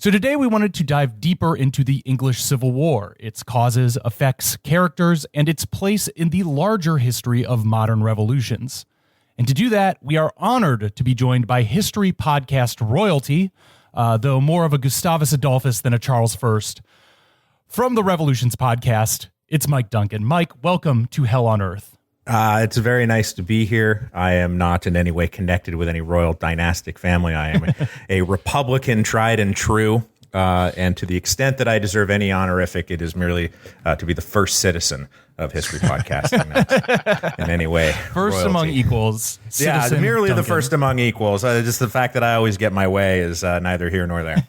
So today we wanted to dive deeper into the English Civil War, its causes, effects, characters, and its place in the larger history of modern revolutions. And to do that, we are honored to be joined by history podcast royalty, though more of a Gustavus Adolphus than a Charles I. From the Revolutions podcast, it's Mike Duncan. Mike, welcome to Hell on Earth. It's very nice to be here. I am not in any way connected with any royal dynastic family. I am a Republican tried and true. And to the extent that I deserve any honorific, it is merely to be the first citizen of history podcasting, not in any way. First royalty. Among equals. Yeah, merely Duncan. the first among equals. Just the fact that I always get my way is neither here nor there.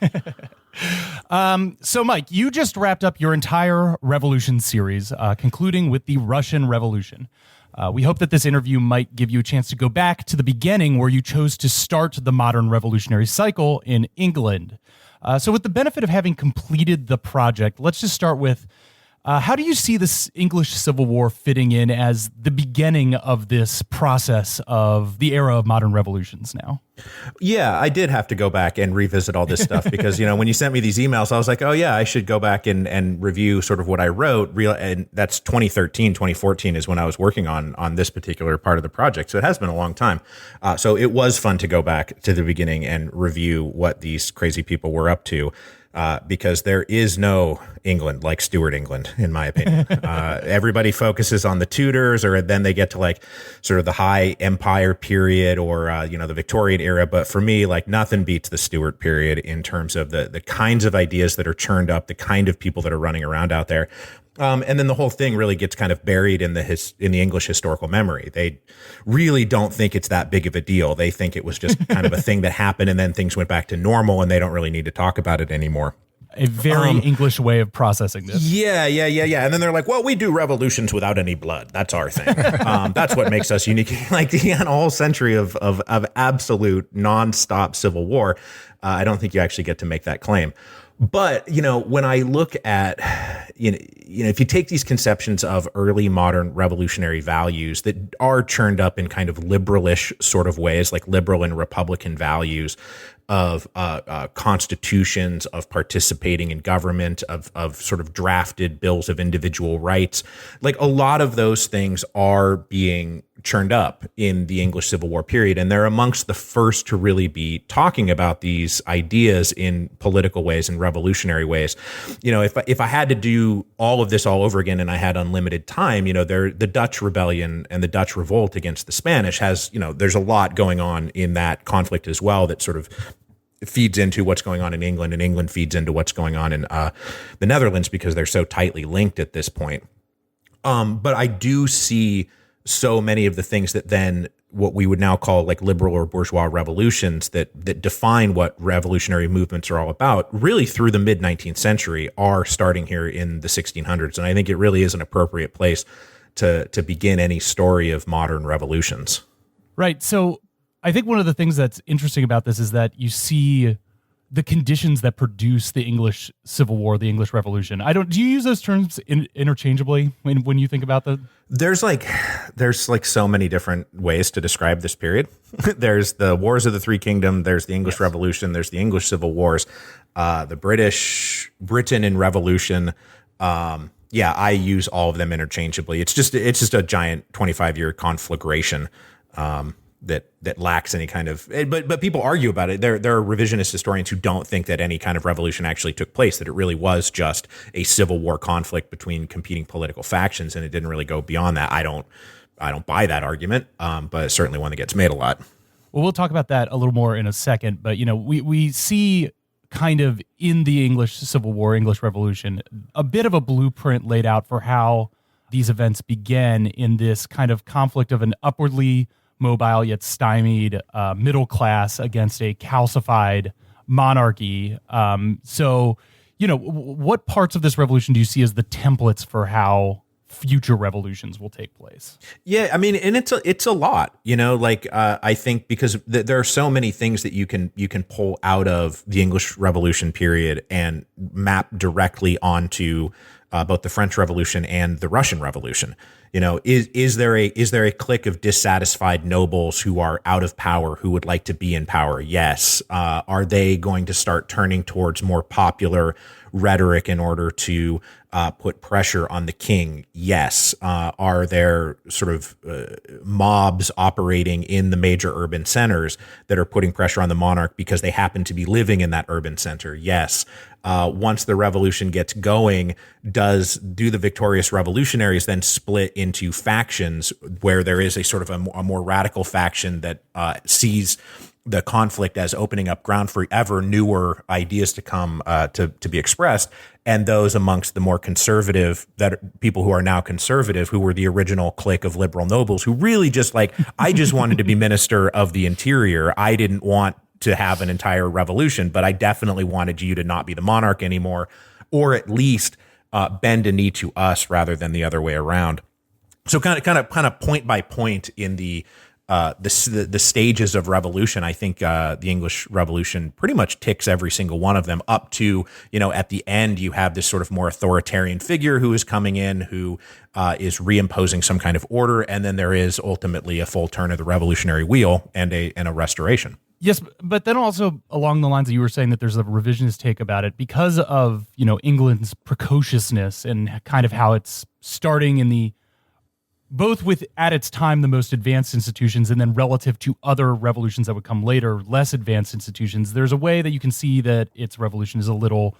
So, Mike, you just wrapped up your entire Revolution series, concluding with the Russian Revolution. We hope that this interview might give you a chance to go back to the beginning where you chose to start the modern revolutionary cycle in England. So with the benefit of having completed the project, let's just start with how do you see this English Civil War fitting in as the beginning of this process of the era of modern revolutions now? Yeah, I did have to go back and revisit all this stuff because, when you sent me these emails, I was like, oh, yeah, I should go back and review sort of what I wrote. And that's 2013, 2014 is when I was working on this particular part of the project. So it has been a long time. So it was fun to go back to the beginning and review what these crazy people were up to. Because there is no England like Stuart England, in my opinion. Everybody focuses on the Tudors, or then they get to like sort of the high empire period or, the Victorian era. But for me, like nothing beats the Stuart period in terms of the kinds of ideas that are churned up, the kind of people that are running around out there. And then the whole thing really gets kind of buried in the English historical memory. They really don't think it's that big of a deal. They think it was just kind of a thing that happened and then things went back to normal and they don't really need to talk about it anymore. A very English way of processing this. Yeah. And then they're like, well, we do revolutions without any blood. That's our thing. That's what makes us unique. Like a whole century of absolute nonstop civil war. I don't think you actually get to make that claim. But, when I look at, if you take these conceptions of early modern revolutionary values that are churned up in kind of liberalish sort of ways, like liberal and Republican values of constitutions, of participating in government, of sort of drafted bills of individual rights, like a lot of those things are being churned up in the English Civil War period. And they're amongst the first to really be talking about these ideas in political ways and revolutionary ways. If I had to do all of this all over again and I had unlimited time, the Dutch rebellion and the Dutch revolt against the Spanish has, there's a lot going on in that conflict as well that sort of feeds into what's going on in England, and England feeds into what's going on in the Netherlands because they're so tightly linked at this point. But I do see so many of the things that then what we would now call like liberal or bourgeois revolutions that define what revolutionary movements are all about really through the mid 19th century are starting here in the 1600s. And I think it really is an appropriate place to begin any story of modern revolutions. Right. So I think one of the things that's interesting about this is that you see the conditions that produce the English Civil War, the English Revolution. Do you use those terms interchangeably when you think about the? There's like so many different ways to describe this period. There's the Wars of the Three Kingdoms. There's the English Revolution. There's the English Civil Wars, the Britain and Revolution. I use all of them interchangeably. It's just a giant 25-year conflagration. That lacks any kind of, but people argue about it. There are revisionist historians who don't think that any kind of revolution actually took place, that it really was just a civil war conflict between competing political factions, and it didn't really go beyond that. I don't buy that argument, but it's certainly one that gets made a lot. Well, we'll talk about that a little more in a second, but we see kind of in the English Civil War, English Revolution, a bit of a blueprint laid out for how these events began in this kind of conflict of an upwardly mobile yet stymied middle class against a calcified monarchy. What parts of this revolution do you see as the templates for how future revolutions will take place? Yeah, I mean, and it's a lot, I think because there are so many things that you can pull out of the English Revolution period and map directly onto both the French Revolution and the Russian Revolution. Is there a clique of dissatisfied nobles who are out of power who would like to be in power? Yes. Are they going to start turning towards more popular rhetoric in order to put pressure on the king? Yes. Are there sort of mobs operating in the major urban centers that are putting pressure on the monarch because they happen to be living in that urban center? Yes. Once the revolution gets going, do the victorious revolutionaries then split into factions where there is a sort of a more radical faction that sees the conflict as opening up ground for ever newer ideas to come to be expressed, and those amongst the more conservative, that people who are now conservative, who were the original clique of liberal nobles, who really just I just wanted to be minister of the interior. I didn't want to have an entire revolution, but I definitely wanted you to not be the monarch anymore, or at least bend a knee to us rather than the other way around. So kind of point by point in the stages of revolution, I think the English Revolution pretty much ticks every single one of them up to, at the end, you have this sort of more authoritarian figure who is coming in, who is reimposing some kind of order. And then there is ultimately a full turn of the revolutionary wheel and a restoration. Yes, but then also along the lines that you were saying that there's a revisionist take about it because of, England's precociousness and kind of how it's starting in the both with at its time the most advanced institutions and then relative to other revolutions that would come later, less advanced institutions, there's a way that you can see that its revolution is a little,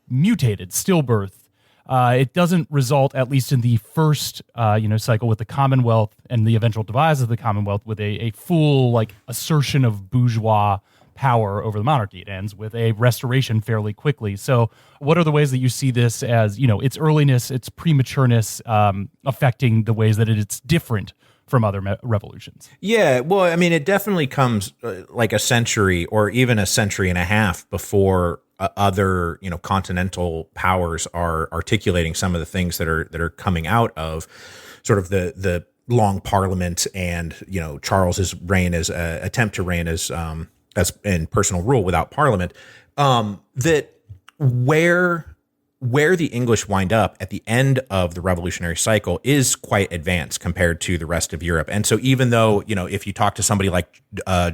mutated, stillbirth. It doesn't result, at least in the first, cycle with the Commonwealth and the eventual demise of the Commonwealth, with a full assertion of bourgeois power over the monarchy. It ends with a restoration fairly quickly. So what are the ways that you see this as, its earliness, its prematureness affecting the ways that it's different from other revolutions? Yeah, well, I mean, it definitely comes like a century or even a century and a half before other, continental powers are articulating some of the things that are coming out of sort of the long parliament and, Charles's reign as attempt to reign as in personal rule without parliament, that where the English wind up at the end of the revolutionary cycle is quite advanced compared to the rest of Europe. And so even though, if you talk to somebody like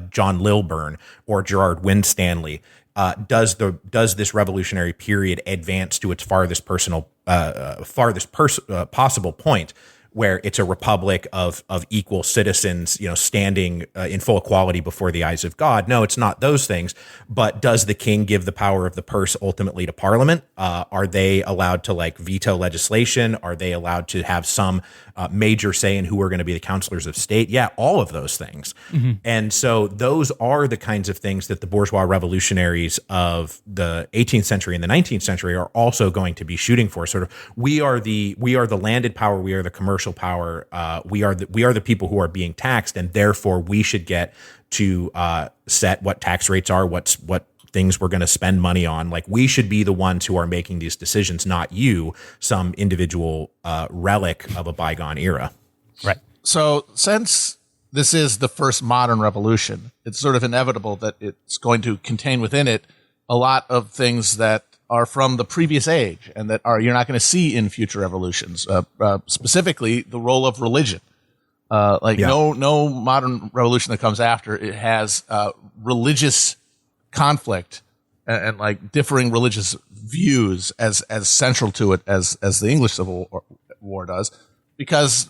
John Lilburne or Gerard Winstanley, does this revolutionary period advance to its farthest possible point, where it's a republic of equal citizens, standing in full equality before the eyes of God? No, it's not those things. But does the king give the power of the purse ultimately to Parliament? Are they allowed to veto legislation? Are they allowed to have some major say in who are going to be the counselors of state? Yeah, all of those things. Mm-hmm. And so those are the kinds of things that the bourgeois revolutionaries of the 18th century and the 19th century are also going to be shooting for. Sort of, we are the landed power, we are the commercial power, we are the people who are being taxed, and therefore we should get to set what tax rates are, what things we're going to spend money on. We should be the ones who are making these decisions, not you, some individual relic of a bygone era. Right. So since this is the first modern revolution, it's sort of inevitable that it's going to contain within it a lot of things that are from the previous age and that you're not going to see in future revolutions. Specifically, the role of religion. No modern revolution that comes after it has religious conflict and differing religious views as central to it as the English Civil War does, because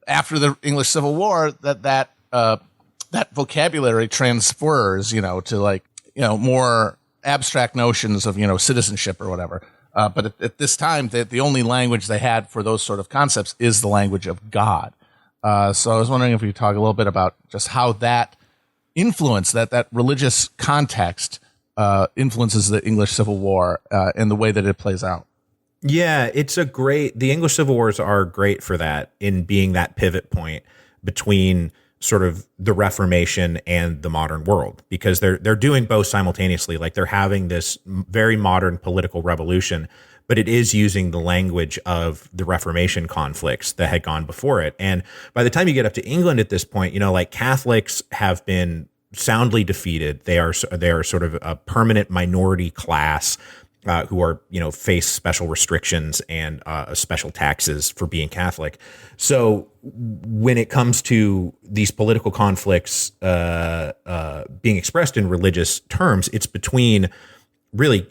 after the English Civil War that vocabulary transfers to more abstract notions of citizenship or whatever. But at this time, the only language they had for those sort of concepts is the language of God. So I was wondering if you could talk a little bit about just how that influence, that religious context influences the English Civil War and the way that it plays out. Yeah, the English Civil Wars are great for that, in being that pivot point between sort of the Reformation and the modern world, because they're doing both simultaneously. They're having this very modern political revolution, but it is using the language of the Reformation conflicts that had gone before it. And by the time you get up to England at this point, Catholics have been soundly defeated. They are sort of a permanent minority class who are, face special restrictions and special taxes for being Catholic. So when it comes to these political conflicts being expressed in religious terms, it's between really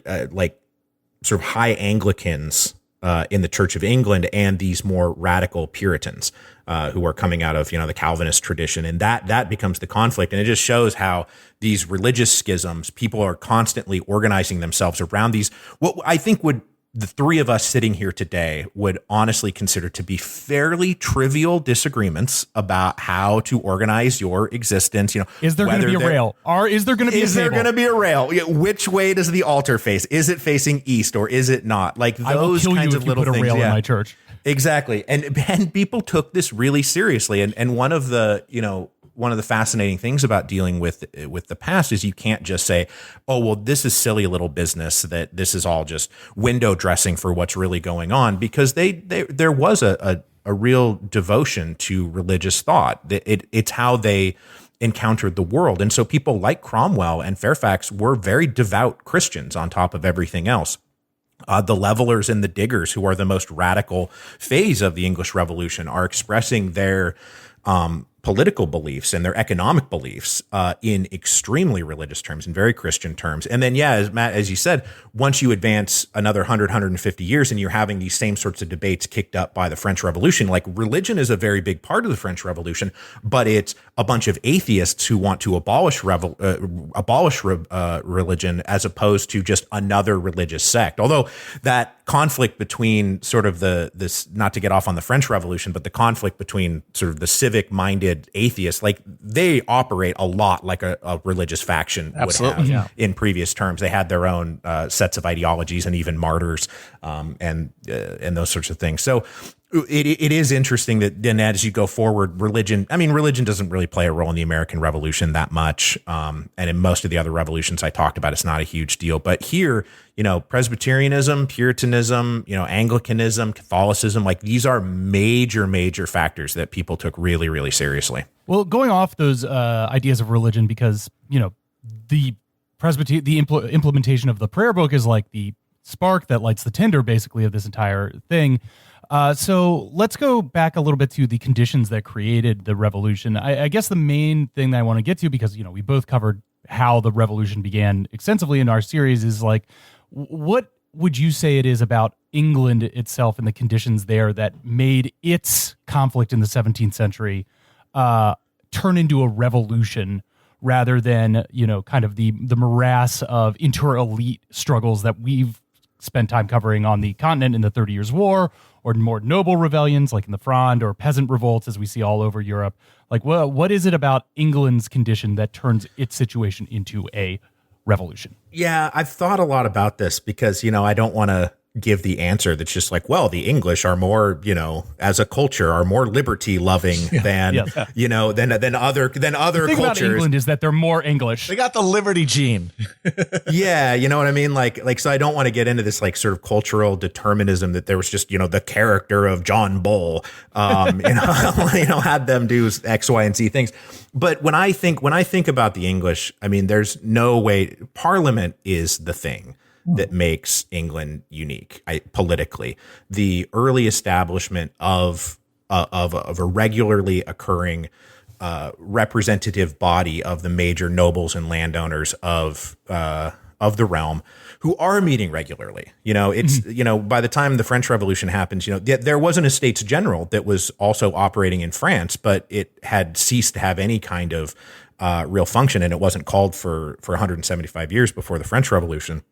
sort of high Anglicans in the Church of England and these more radical Puritans who are coming out of, the Calvinist tradition. And that becomes the conflict. And it just shows how these religious schisms, people are constantly organizing themselves around these, what I think the three of us sitting here today would honestly consider to be fairly trivial disagreements about how to organize your existence. Is there going to be a rail? Is there going to be a table? Is there going to be a rail? Which way does the altar face? Is it facing east or is it not? Like those I will kill kinds you of if little you put a things. rail in my church. Exactly. And people took this really seriously. And one of the, one of the fascinating things about dealing with the past is you can't just say, oh, well, this is silly little business, that this is all just window dressing for what's really going on, because there was a real devotion to religious thought. It's how they encountered the world. And so people like Cromwell and Fairfax were very devout Christians on top of everything else. The levelers and the diggers, who are the most radical phase of the English Revolution, are expressing their political beliefs and their economic beliefs in extremely religious terms and very Christian terms. And then, as Matt, as you said, once you advance another 100, 150 years and you're having these same sorts of debates kicked up by the French Revolution, like religion is a very big part of the French Revolution, but it's a bunch of atheists who want to abolish religion as opposed to just another religious sect. Although that conflict between sort of this, not to get off on the French Revolution, but the conflict between sort of the civic-minded atheists, like they operate a lot like a religious faction would have in previous terms. They had their own sets of ideologies and even martyrs and those sorts of things. So it is interesting that then as you go forward, religion doesn't really play a role in the American Revolution that much. And in most of the other revolutions I talked about, it's not a huge deal. But here, Presbyterianism, Puritanism, Anglicanism, Catholicism, like these are major, major factors that people took really, really seriously. Well, going off those ideas of religion, because, the implementation of the prayer book is like the spark that lights the tinder, basically, of this entire thing. So let's go back a little bit to the conditions that created the revolution. I guess the main thing that I want to get to, because, we both covered how the revolution began extensively in our series, is like, what would you say it is about England itself and the conditions there that made its conflict in the 17th century turn into a revolution rather than, kind of the morass of inter-elite struggles that we've spent time covering on the continent in the 30 Years' War, or more noble rebellions like in the Fronde, or peasant revolts as we see all over Europe? Like, what is it about England's condition that turns its situation into a revolution? Yeah, I've thought a lot about this because, I don't want to give the answer that's just like, well, the English are more, as a culture, are more liberty loving than, than other the thing cultures. About England is that they're more English. They got the liberty gene. Yeah, you know what I mean? Like, so I don't want to get into this like sort of cultural determinism that there was just, the character of John Bull, had them do X, Y, and Z things. But when I think about the English, there's no way. Parliament is the thing that makes England unique politically. The early establishment of a regularly occurring representative body of the major nobles and landowners of the realm, who are meeting regularly. It's by the time the French Revolution happens, there was an Estates General that was also operating in France, but it had ceased to have any kind of real function, and it wasn't called for 175 years before the French Revolution.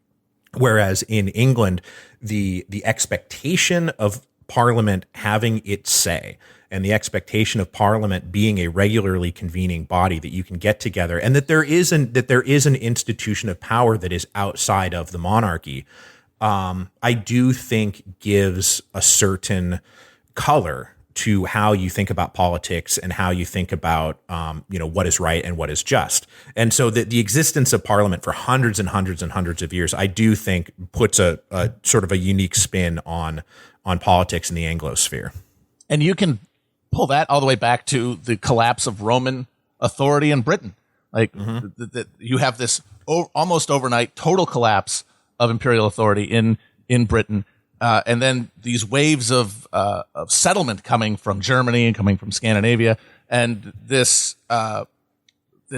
Whereas in England, the expectation of Parliament having its say, and the expectation of Parliament being a regularly convening body that you can get together, and that there is an institution of power that is outside of the monarchy, I do think gives a certain color to how you think about politics and how you think about, what is right and what is just. And so the existence of Parliament for hundreds and hundreds and hundreds of years, I do think puts a sort of a unique spin on politics in the Anglosphere. And you can pull that all the way back to the collapse of Roman authority in Britain. Like you have this almost overnight total collapse imperial authority in Britain. And then these waves of settlement coming from Germany and coming from Scandinavia, and this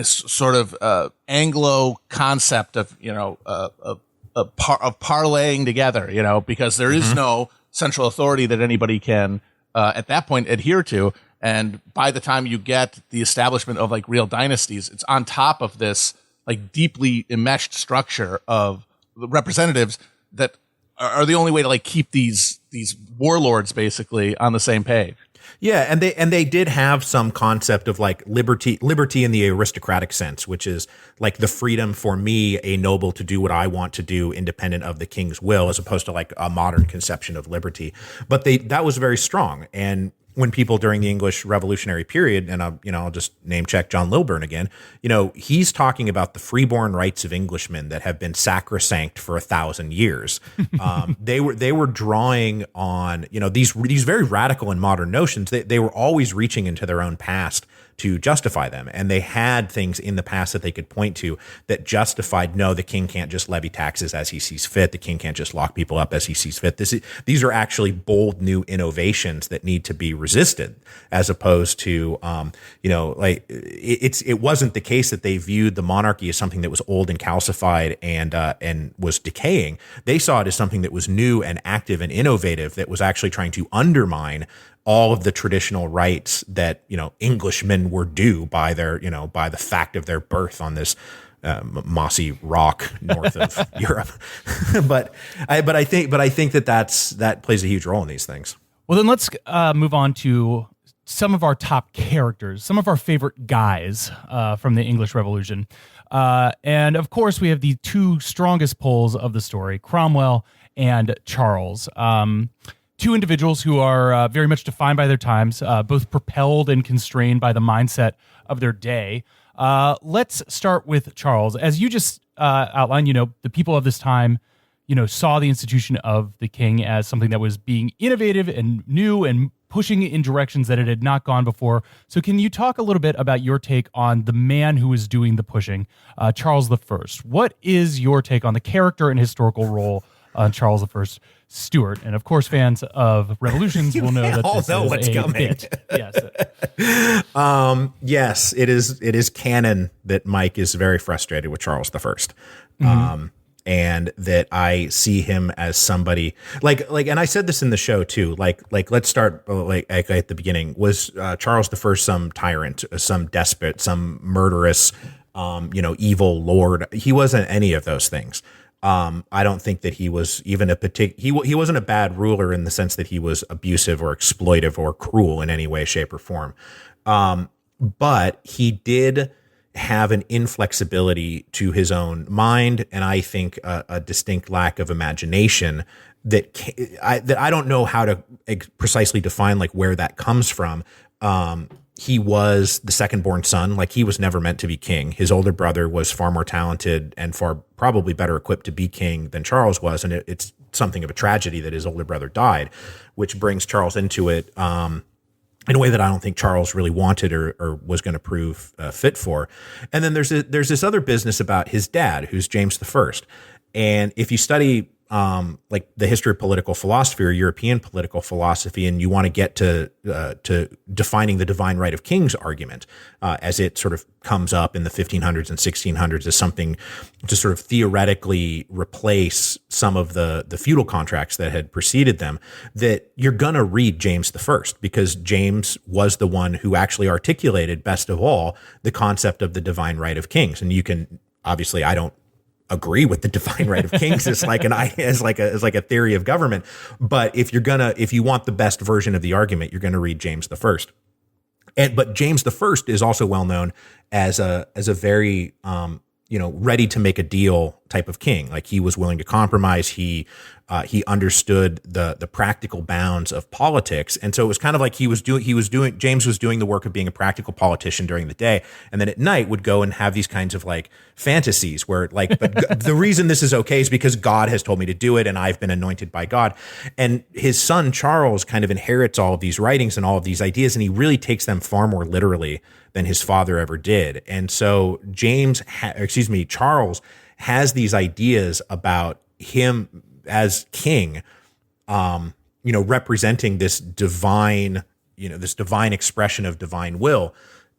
sort of Anglo concept of parlaying together, because there is no central authority that anybody can at that point adhere to. And by the time you get the establishment of like real dynasties, it's on top of this like deeply enmeshed structure of representatives that are the only way to like keep these warlords basically on the same page. Yeah, and they did have some concept of like liberty in the aristocratic sense, which is like the freedom for me, a noble, to do what I want to do independent of the king's will, as opposed to like a modern conception of liberty. But that was very strong. And when people during the English Revolutionary period, and I'll just name check John Lilburn again, he's talking about the freeborn rights of Englishmen that have been sacrosanct for 1,000 years. They were drawing on these very radical and modern notions. They were always reaching into their own past to justify them, and they had things in the past that they could point to that justified, no, the king can't just levy taxes as he sees fit. The king can't just lock people up as he sees fit. These are actually bold new innovations that need to be resisted, as opposed to it wasn't the case that they viewed the monarchy as something that was old and calcified and was decaying. They saw it as something that was new and active and innovative, that was actually trying to undermine all of the traditional rights that Englishmen were due by by the fact of their birth on this mossy rock north of Europe. but I think that plays a huge role in these things. Well, then let's move on to some of our top characters, some of our favorite guys from the English Revolution. And of course, we have the two strongest poles of the story, Cromwell and Charles. Two individuals who are very much defined by their times, both propelled and constrained by the mindset of their day. Let's start with Charles. As you just outlined, the people of this time, saw the institution of the king as something that was being innovative and new and pushing in directions that it had not gone before. So can you talk a little bit about your take on the man who was doing the pushing, Charles I? What is your take on the character and historical role on Charles I Stuart? And of course, fans of revolutions will know that this is what's a coming. bit. Yes, it is canon that Mike is very frustrated with Charles I. And that I see him as somebody like, and I said this in the show too, like let's start at the beginning. Was Charles I some tyrant, some despot, some murderous, evil lord? He wasn't any of those things. I don't think that he was even he wasn't a bad ruler in the sense that he was abusive or exploitive or cruel in any way, shape, or form. But he did have an inflexibility to his own mind, and I think a distinct lack of imagination that I don't know how to precisely define like where that comes from. He was the second-born son. Like, he was never meant to be king. His older brother was far more talented and far probably better equipped to be king than Charles was, and it's something of a tragedy that his older brother died, which brings Charles into it in a way that I don't think Charles really wanted or was going to prove fit for. And then there's this other business about his dad, who's James I. And if you study like the history of political philosophy or European political philosophy, and you want to get to defining the divine right of kings argument as it sort of comes up in the 1500s and 1600s as something to sort of theoretically replace some of the feudal contracts that had preceded them, that you're going to read James I, because James was the one who actually articulated best of all the concept of the divine right of kings. And you can, obviously, I don't agree with the divine right of kings as like a theory of government. But if you want the best version of the argument, you're going to read James I. But James I is also well known as a very, ready to make a deal type of king. Like, he was willing to compromise. He understood the practical bounds of politics. And so it was kind of like James was doing the work of being a practical politician during the day. And then at night would go and have these kinds of like fantasies where like, but the reason this is okay is because God has told me to do it, and I've been anointed by God. And his son, Charles, kind of inherits all of these writings and all of these ideas, and he really takes them far more literally than his father ever did. And so Charles has these ideas about him as king, representing this divine, this divine expression of divine will.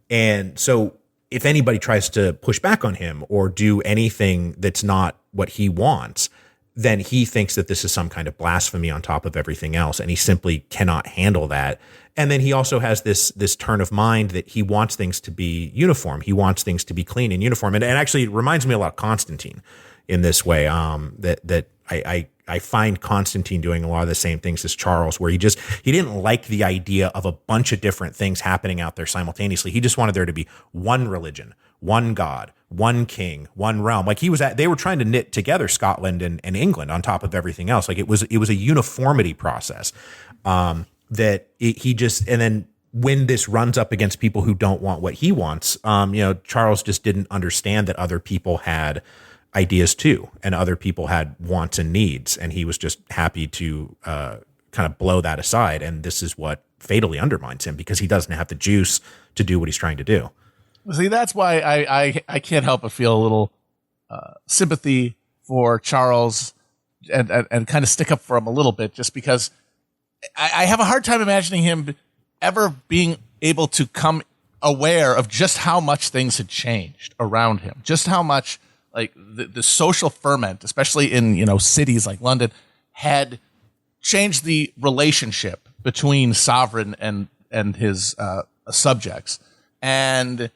And so if anybody tries to push back on him or do anything that's not what he wants, then he thinks that this is some kind of blasphemy on top of everything else. And he simply cannot handle that. And then he also has this turn of mind that he wants things to be uniform. He wants things to be clean and uniform. And actually it reminds me a lot of Constantine in this way, that I find Constantine doing a lot of the same things as Charles, where he didn't like the idea of a bunch of different things happening out there simultaneously. He just wanted there to be one religion, one God, one king, one realm. Like they were trying to knit together Scotland and England on top of everything else. Like it was a uniformity process, and then when this runs up against people who don't want what he wants, Charles just didn't understand that other people had ideas too, and other people had wants and needs, and he was just happy to kind of blow that aside. And this is what fatally undermines him, because he doesn't have the juice to do what he's trying to do. See, that's why I can't help but feel a little sympathy for Charles and kind of stick up for him a little bit, just because I have a hard time imagining him ever being able to come aware of just how much things had changed around him, just how much like the social ferment, especially in cities like London, had changed the relationship between sovereign and his subjects, and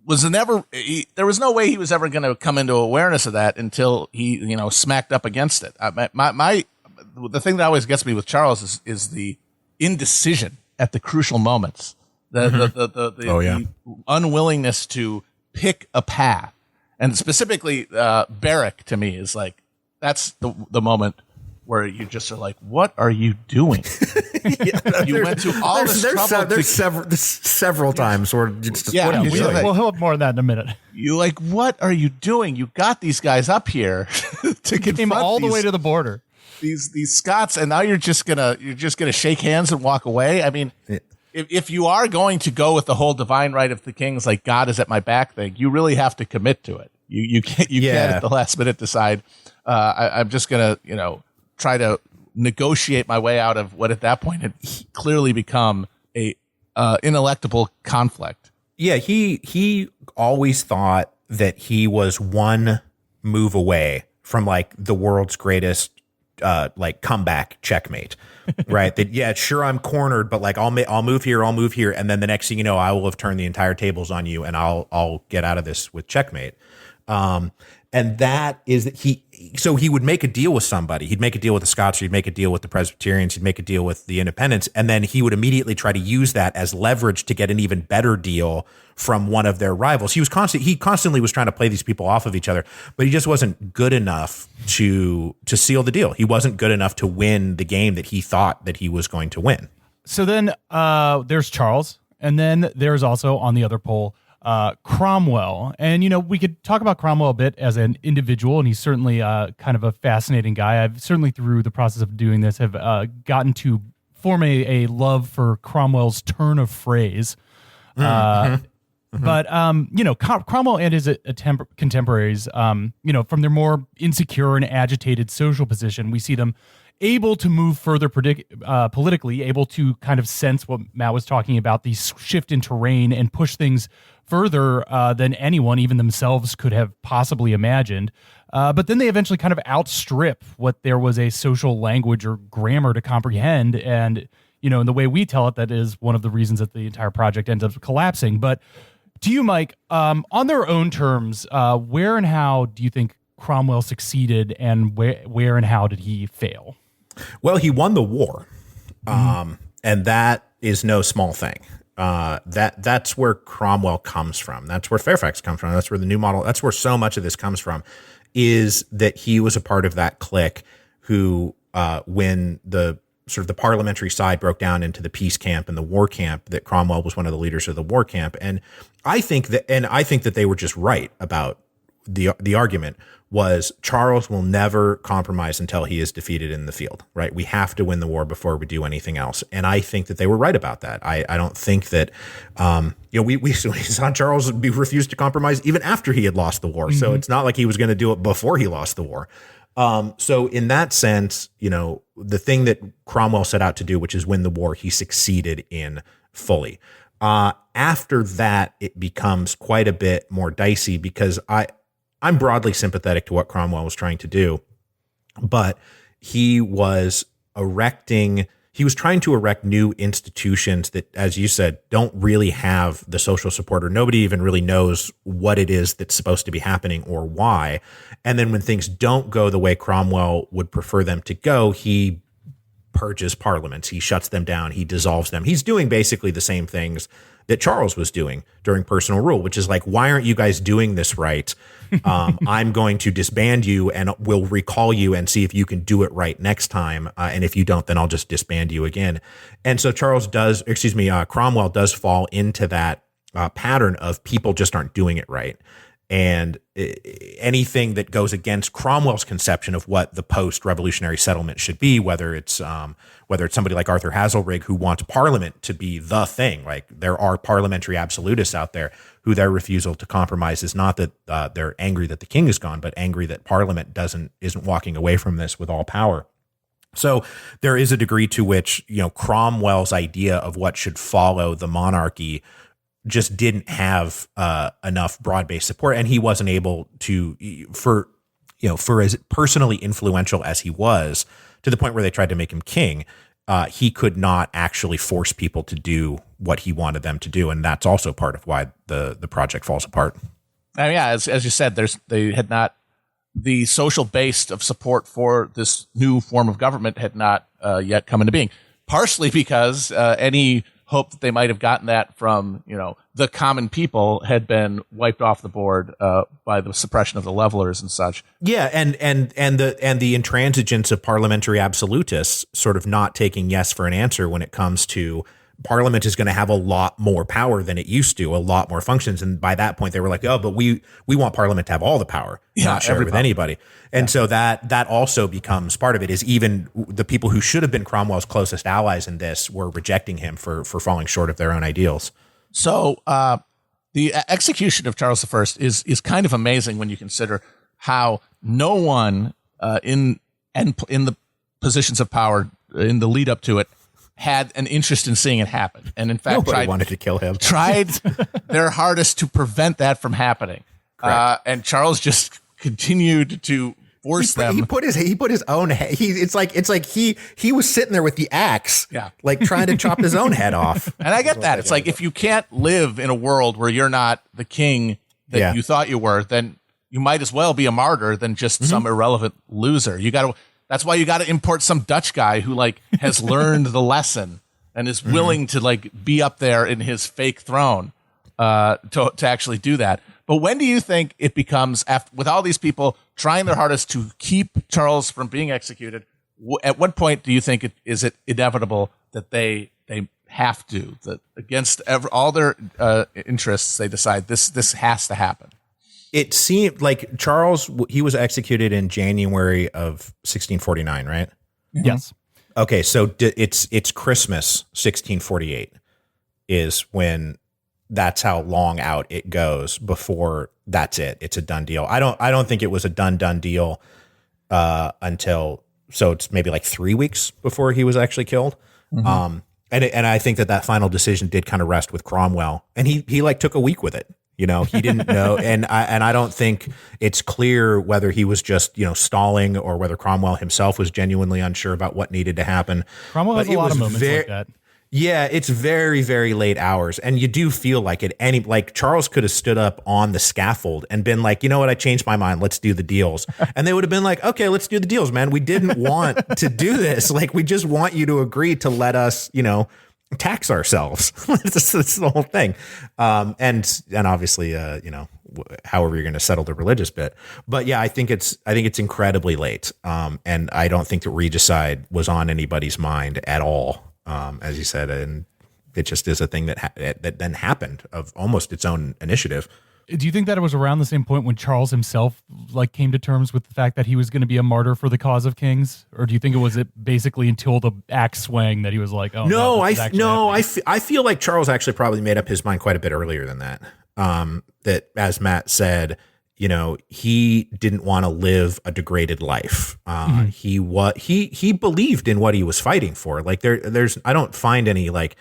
there was no way he was ever going to come into awareness of that until he smacked up against it. The thing that always gets me with Charles is the indecision at the crucial moments, the unwillingness to pick a path. And specifically, Berwick to me is like, that's the moment where you just are like, what are you doing? You went to all this trouble. There's several times where just what are you doing? We'll have more on that in a minute. You like, what are you doing? You got these guys up here to came all the way to the border. These Scots, and now you're just gonna shake hands and walk away. I mean, if you are going to go with the whole divine right of the kings, like God is at my back thing, you really have to commit to it. You can't at the last minute decide I'm just gonna try to negotiate my way out of what at that point had clearly become a ineluctable conflict. Yeah, he always thought that he was one move away from like the world's greatest comeback checkmate, right? That sure, I'm cornered, but like I'll move here, and then the next thing you know, I will have turned the entire tables on you, and I'll get out of this with checkmate. And that is that he would make a deal with somebody. He'd make a deal with the Scots, or he'd make a deal with the Presbyterians, he'd make a deal with the Independents, and then he would immediately try to use that as leverage to get an even better deal from one of their rivals. He constantly was trying to play these people off of each other, but he just wasn't good enough to seal the deal. He wasn't good enough to win the game that he thought that he was going to win. So then there's Charles, and then there's also on the other pole Cromwell. And, we could talk about Cromwell a bit as an individual, and he's certainly kind of a fascinating guy. I've certainly through the process of doing this have gotten to form a love for Cromwell's turn of phrase. But, Cromwell and his contemporaries, from their more insecure and agitated social position, we see them able to move further politically, able to kind of sense what Matt was talking about, the shift in terrain, and push things further than anyone, even themselves, could have possibly imagined. But then they eventually kind of outstrip what there was a social language or grammar to comprehend. And, in the way we tell it, that is one of the reasons that the entire project ends up collapsing. But to you, Mike, on their own terms, where and how do you think Cromwell succeeded, and where and how did he fail? Well, he won the war, and that is no small thing. That's where Cromwell comes from. That's where Fairfax comes from. That's where the new model. That's where so much of this comes from, is that he was a part of that clique who, when the sort of the parliamentary side broke down into the peace camp and the war camp, that Cromwell was one of the leaders of the war camp. And I think that they were just right about the argument was Charles will never compromise until he is defeated in the field, right? We have to win the war before we do anything else. And I think that they were right about that. I don't think that, we saw Charles refuse to compromise even after he had lost the war. Mm-hmm. So it's not like he was going to do it before he lost the war. So in that sense, the thing that Cromwell set out to do, which is win the war, he succeeded in fully. After that, it becomes quite a bit more dicey because I'm broadly sympathetic to what Cromwell was trying to do, but he was trying to erect new institutions that, as you said, don't really have the social support, or nobody even really knows what it is that's supposed to be happening or why. And then when things don't go the way Cromwell would prefer them to go, he purges parliaments, he shuts them down, he dissolves them. He's doing basically the same things that Charles was doing during personal rule, which is like, why aren't you guys doing this right? I'm going to disband you and we'll recall you and see if you can do it right next time. And if you don't, then I'll just disband you again. And so Cromwell does fall into that pattern of people just aren't doing it right. And anything that goes against Cromwell's conception of what the post-revolutionary settlement should be, whether it's somebody like Arthur Hazelrig who wants Parliament to be the thing, like there are parliamentary absolutists out there who their refusal to compromise is not that they're angry that the king is gone, but angry that Parliament isn't walking away from this with all power. So there is a degree to which Cromwell's idea of what should follow the monarchy just didn't have enough broad-based support, and he wasn't able to, for as personally influential as he was, to the point where they tried to make him king, he could not actually force people to do what he wanted them to do, and that's also part of why the project falls apart. Yeah, as you said, they had not, the social base of support for this new form of government had not yet come into being, partially because any hope that they might have gotten that from, the common people had been wiped off the board by the suppression of the levelers and such. Yeah, and the intransigence of parliamentary absolutists sort of not taking yes for an answer when it comes to Parliament is going to have a lot more power than it used to, a lot more functions. And by that point, they were like, oh, but we want Parliament to have all the power, not share it with anybody. And so that also becomes part of it, is even the people who should have been Cromwell's closest allies in this were rejecting him for falling short of their own ideals. So the execution of Charles I is kind of amazing when you consider how no one in the positions of power in the lead up to it had an interest in seeing it happen, and in fact, wanted to kill him. Tried their hardest to prevent that from happening. And Charles just continued to force them. He put his own head. It's like he was sitting there with the axe, like trying to chop his own head off. And I get that. It's like, if you can't live in a world where you're not the king that you thought you were, then you might as well be a martyr than just some irrelevant loser. That's why you got to import some Dutch guy who has learned the lesson and is willing to be up there in his fake throne to actually do that. But when do you think it becomes, with all these people trying their hardest to keep Charles from being executed, at what point do you think is it inevitable that they have to, that against all their interests, they decide this has to happen? It seemed like Charles, he was executed in January of 1649, right? Yes. Okay, so it's Christmas 1648 is when, that's how long out it goes before that's it. It's a done deal. I don't think it was a done deal until, so it's maybe like 3 weeks before he was actually killed. And I think that final decision did kind of rest with Cromwell, and he took a week with it. He didn't know, and I don't think it's clear whether he was just stalling or whether Cromwell himself was genuinely unsure about what needed to happen. Cromwell has a lot of moments like that. Yeah, it's very, very late hours, and you do feel like Charles could have stood up on the scaffold and been like, you know what, I changed my mind, let's do the deals, and they would have been like, okay, let's do the deals, man. We didn't want to do this. We just want you to agree to let us, tax ourselves. That's the whole thing. And obviously, however you're going to settle the religious bit. But yeah, I think it's incredibly late. And I don't think that regicide was on anybody's mind at all. As you said, and it just is a thing that then happened of almost its own initiative. Do you think that it was around the same point when Charles himself came to terms with the fact that he was going to be a martyr for the cause of kings, or do you think it was basically until the axe swang that he was like, oh I feel like Charles actually probably made up his mind quite a bit earlier than that. That, as Matt said, he didn't want to live a degraded life. He believed in what he was fighting for. Like I don't find any like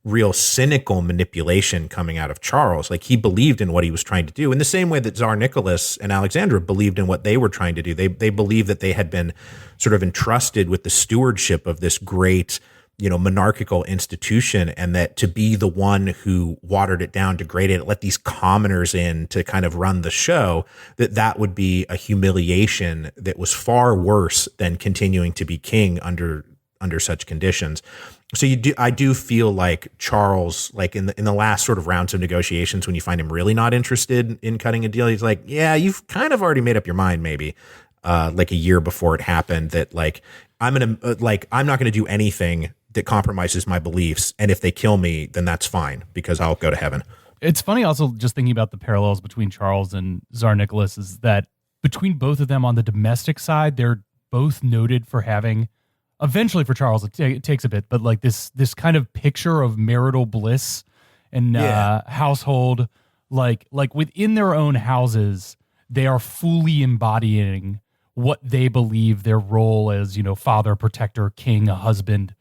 real cynical manipulation coming out of Charles. Like he believed in what he was trying to do in the same way that Tsar Nicholas and Alexandra believed in what they were trying to do. They believed that they had been sort of entrusted with the stewardship of this great, monarchical institution, and that to be the one who watered it down, degraded it, let these commoners in to kind of run the show, that would be a humiliation that was far worse than continuing to be king under such conditions. So I do feel like Charles, like in the last sort of rounds of negotiations, when you find him really not interested in cutting a deal, he's like, yeah, you've kind of already made up your mind, maybe like a year before it happened, that like, I'm not going to do anything that compromises my beliefs. And if they kill me, then that's fine, because I'll go to heaven. It's funny also just thinking about the parallels between Charles and Tsar Nicholas is that between both of them on the domestic side, they're both noted for having, eventually for Charles, it takes a bit, but like this kind of picture of marital bliss and household, like within their own houses, they are fully embodying what they believe their role as, father, protector, king, husband,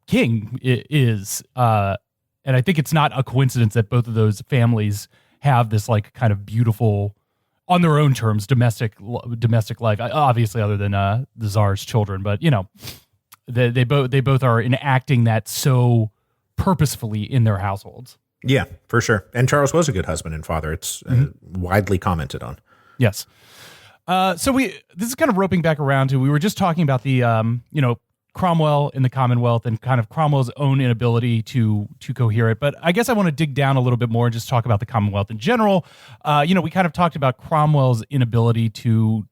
king is. And I think it's not a coincidence that both of those families have this like kind of beautiful, on their own terms, domestic life, obviously other than the Tsar's children, but they both are enacting that so purposefully in their households. Yeah, for sure. And Charles was a good husband and father. It's widely commented on. Yes. So this is kind of roping back around to, we were just talking about the, Cromwell in the Commonwealth and kind of Cromwell's own inability to cohere it. But I guess I want to dig down a little bit more and just talk about the Commonwealth in general. We kind of talked about Cromwell's inability to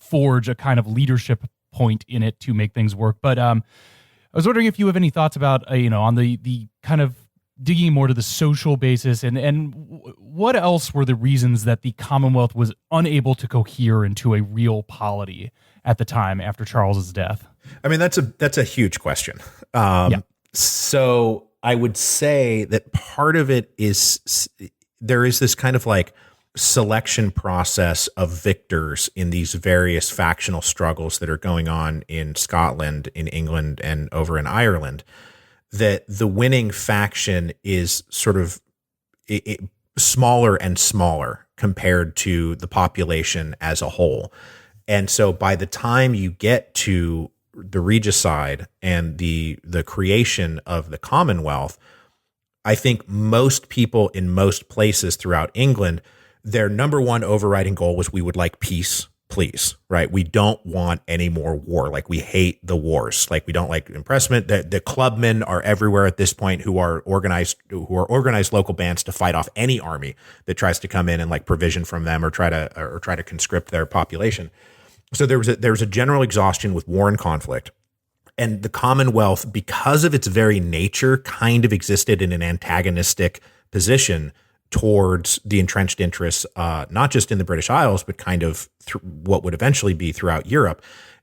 forge a kind of leadership point in it to make things work. But I was wondering if you have any thoughts about, on the kind of digging more to the social basis and what else were the reasons that the Commonwealth was unable to cohere into a real polity at the time after Charles's death? I mean, that's a huge question. So I would say that part of it is there is this kind of like selection process of victors in these various factional struggles that are going on in Scotland, in England, and over in Ireland, that the winning faction is sort of smaller and smaller compared to the population as a whole. And so by the time you get to the regicide and the creation of the Commonwealth, I think most people in most places throughout England, their number one overriding goal was, we would like peace, please, right? We don't want any more war. Like, we hate the wars. Like, we don't like impressment. The clubmen are everywhere at this point who are organized local bands to fight off any army that tries to come in and like provision from them or try to conscript their population. So there was a general exhaustion with war and conflict. And the Commonwealth, because of its very nature, kind of existed in an antagonistic position towards the entrenched interests, not just in the British Isles, but kind of what would eventually be throughout Europe.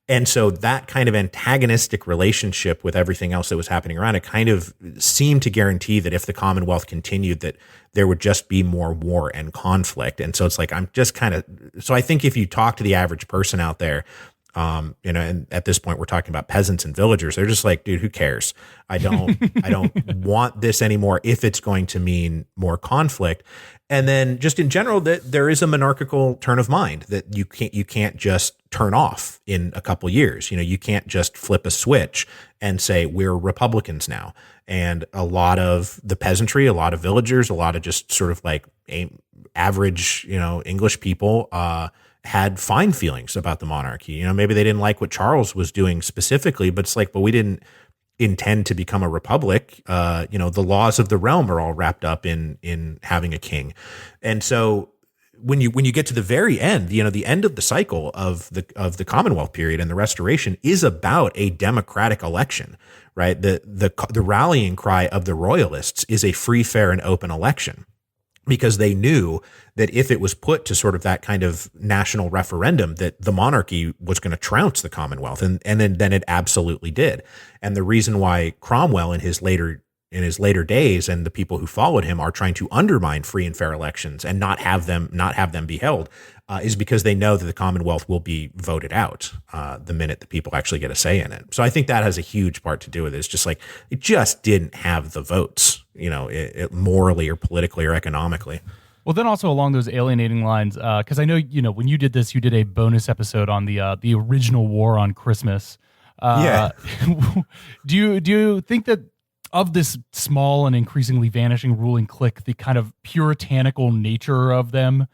And so that kind of antagonistic relationship with everything else that was happening around it kind of seemed to guarantee that if the Commonwealth continued, that there would just be more war and conflict. And so it's like, so I think if you talk to the average person out there, and at this point we're talking about peasants and villagers, they're just like, dude, who cares? I don't want this anymore if it's going to mean more conflict. And then just in general, that there is a monarchical turn of mind that you can't just turn off in a couple years. You can't just flip a switch and say we're Republicans now. And a lot of the peasantry, a lot of villagers, a lot of just sort of like average, English people, had fine feelings about the monarchy. Maybe they didn't like what Charles was doing specifically, but it's like, but we didn't intend to become a republic. The laws of the realm are all wrapped up in having a king. And so when you get to the very end, the end of the cycle of the Commonwealth period and the Restoration is about a democratic election, right? The rallying cry of the royalists is a free, fair, and open election, because they knew that if it was put to sort of that kind of national referendum, that the monarchy was going to trounce the Commonwealth. And then it absolutely did. And the reason why Cromwell in his later in his later days, and the people who followed him are trying to undermine free and fair elections and not have them be held, is because they know that the Commonwealth will be voted out the minute the people actually get a say in it. So I think that has a huge part to do with it. It's just like it just didn't have the votes, it morally or politically or economically. Well, then also along those alienating lines, because I know, when you did this, you did a bonus episode on the original war on Christmas. Yeah. Do you think that of this small and increasingly vanishing ruling clique, the kind of puritanical nature of them,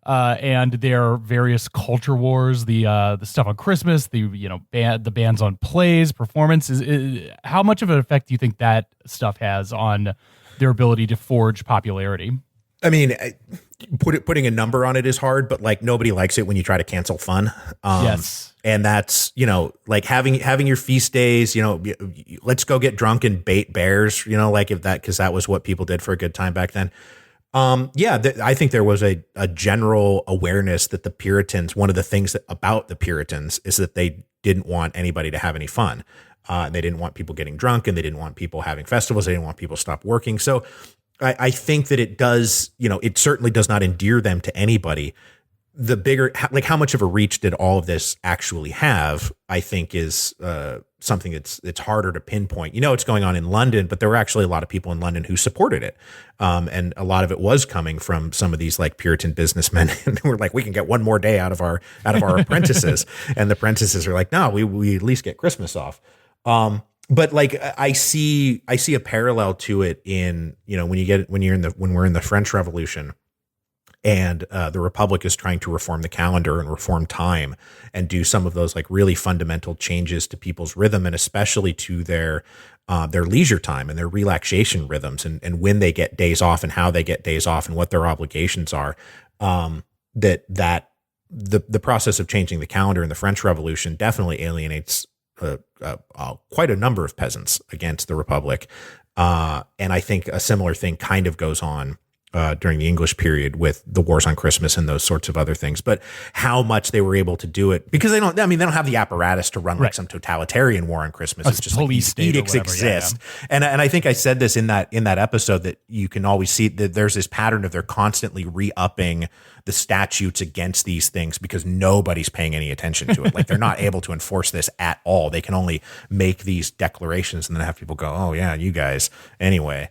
and their various culture wars, the stuff on Christmas, the bans on plays, performances, how much of an effect do you think that stuff has on their ability to forge popularity? I mean, putting a number on it is hard, but like nobody likes it when you try to cancel fun. Yes. And that's, like having your feast days, let's go get drunk and bait bears, because that was what people did for a good time back then. I think there was a general awareness that the Puritans, one of the things about the Puritans is that they didn't want anybody to have any fun. They didn't want people getting drunk, and they didn't want people having festivals. They didn't want people to stop working. So I think that it does, it certainly does not endear them to anybody. The bigger, like how much of a reach did all of this actually have, I think is something it's harder to pinpoint. It's going on in London, but there were actually a lot of people in London who supported it. And a lot of it was coming from some of these like Puritan businessmen who were like, we can get one more day out of our apprentices. And the apprentices are like, no, we at least get Christmas off. But like I see a parallel to it in, when we're in the French Revolution, and the Republic is trying to reform the calendar and reform time and do some of those like really fundamental changes to people's rhythm, and especially to their leisure time and their relaxation rhythms, and when they get days off and how they get days off and what their obligations are. The process of changing the calendar in the French Revolution definitely alienates quite a number of peasants against the Republic. And I think a similar thing kind of goes on during the English period with the wars on Christmas and those sorts of other things, but how much they were able to do it, because they don't have the apparatus to run like some totalitarian war on Christmas. It's just police like edicts exist. Yeah. And I think I said this in that episode, that you can always see that there's this pattern of they're constantly re-upping the statutes against these things because nobody's paying any attention to it. Like they're not able to enforce this at all. They can only make these declarations and then have people go, oh yeah, you guys, anyway.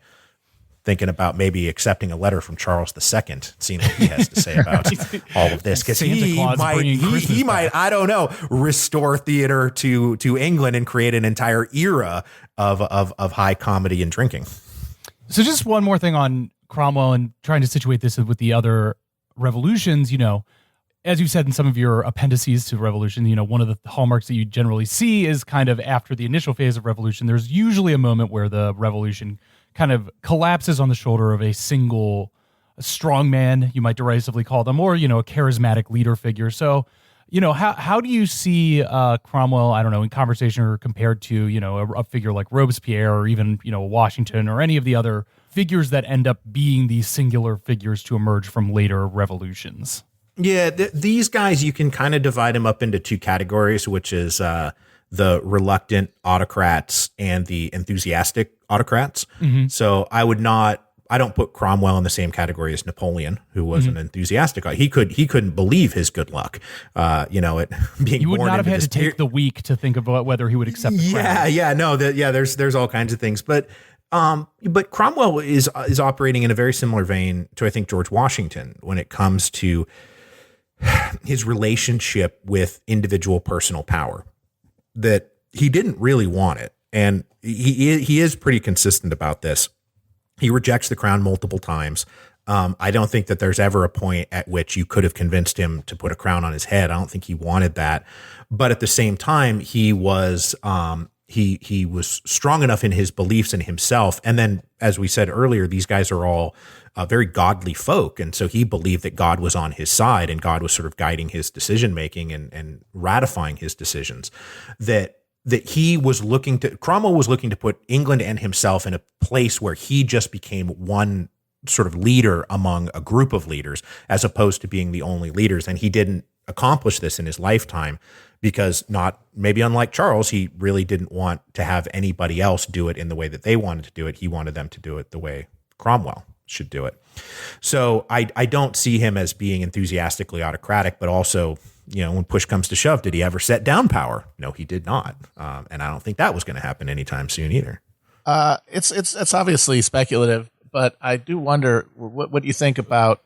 Thinking about maybe accepting a letter from Charles II, seeing what he has to say about all of this, because he might, I don't know, restore theater to England and create an entire era of high comedy and drinking. So just one more thing on Cromwell and trying to situate this with the other revolutions. As you said in some of your appendices to revolution, one of the hallmarks that you generally see is kind of after the initial phase of revolution, there's usually a moment where the revolution kind of collapses on the shoulder of a single strongman, you might derisively call them, or, a charismatic leader figure. So, how do you see Cromwell, I don't know, in conversation or compared to, a figure like Robespierre or even, Washington or any of the other figures that end up being these singular figures to emerge from later revolutions? Yeah, these guys, you can kind of divide them up into two categories, which is the reluctant autocrats and the enthusiastic autocrats. Mm-hmm. So I don't put Cromwell in the same category as Napoleon, who was an enthusiastic. He couldn't believe his good luck. Being you would born not have had to take period. The week to think about whether he would accept the crown. There's all kinds of things, but Cromwell is operating in a very similar vein to, I think, George Washington when it comes to his relationship with individual personal power. That he didn't really want it. And he is pretty consistent about this. He rejects the crown multiple times. I don't think that there's ever a point at which you could have convinced him to put a crown on his head. I don't think he wanted that. But at the same time, he was he was strong enough in his beliefs in himself. And then, as we said earlier, these guys are all very godly folk. And so he believed that God was on his side and God was sort of guiding his decision making and ratifying his decisions. That Cromwell was looking to put England and himself in a place where he just became one sort of leader among a group of leaders, as opposed to being the only leaders. And he didn't accomplish this in his lifetime because maybe unlike Charles, he really didn't want to have anybody else do it in the way that they wanted to do it. He wanted them to do it the way Cromwell should do it. So I don't see him as being enthusiastically autocratic, but also, when push comes to shove, did he ever set down power? No, he did not. And I don't think that was going to happen anytime soon either. It's obviously speculative, but I do wonder what you think about